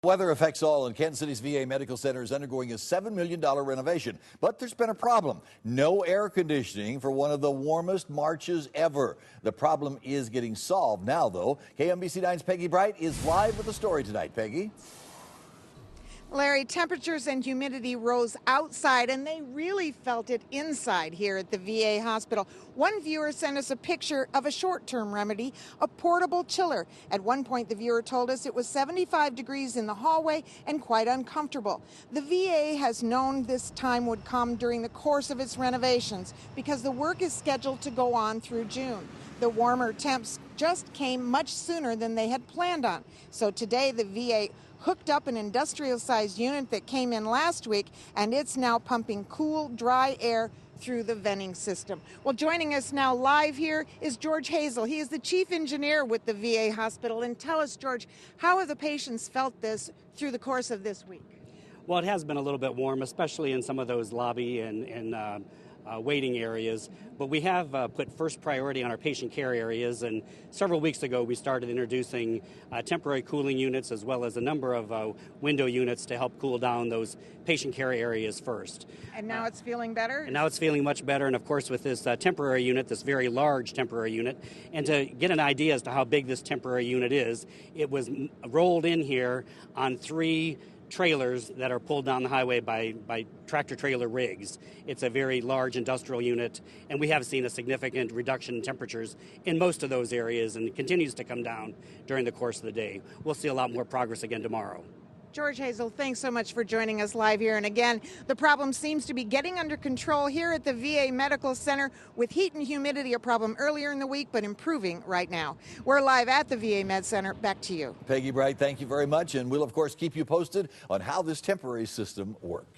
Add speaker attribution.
Speaker 1: Weather affects all, and Kansas City's VA Medical Center is undergoing a $7 million renovation. But there's been a problem. No air conditioning for one of the warmest Marches ever. The problem is getting solved now, though. KMBC 9's Peggy Bright is live with the story tonight. Peggy?
Speaker 2: Larry, temperatures and humidity rose outside, and they really felt it inside here at the VA hospital. One viewer sent us a picture of a short-term remedy, a portable chiller. At one point, the viewer told us it was 75 degrees in the hallway and quite uncomfortable. The VA has known this time would come during the course of its renovations because the work is scheduled to go on through June. The warmer temps just came much sooner than they had planned on. So today, the VA hooked up an industrial-sized unit that came in last week, and it's now pumping cool, dry air through the venting system. Well, joining us now live here is George Hazel. He is the chief engineer with the VA hospital. And tell us, George, how have the patients felt this through the course of this week?
Speaker 3: Well, it has been a little bit warm, especially in some of those lobby and waiting areas, but we have put first priority on our patient care areas, and several weeks ago we started introducing temporary cooling units as well as a number of window units to help cool down those patient care areas first.
Speaker 2: And now it's feeling better?
Speaker 3: And now it's feeling much better, and of course with this temporary unit, this very large temporary unit, and to get an idea as to how big this temporary unit is, it was rolled in here on 3 trailers that are pulled down the highway by tractor trailer rigs. It's a very large industrial unit, and we have seen a significant reduction in temperatures in most of those areas, and it continues to come down during the course of the day. We'll see a lot more progress again tomorrow.
Speaker 2: George Hazel, thanks so much for joining us live here. And again, the problem seems to be getting under control here at the VA Medical Center, with heat and humidity a problem earlier in the week, but improving right now. We're live at the VA Med Center. Back to you.
Speaker 1: Peggy Bright, thank you very much. And we'll, of course, keep you posted on how this temporary system works.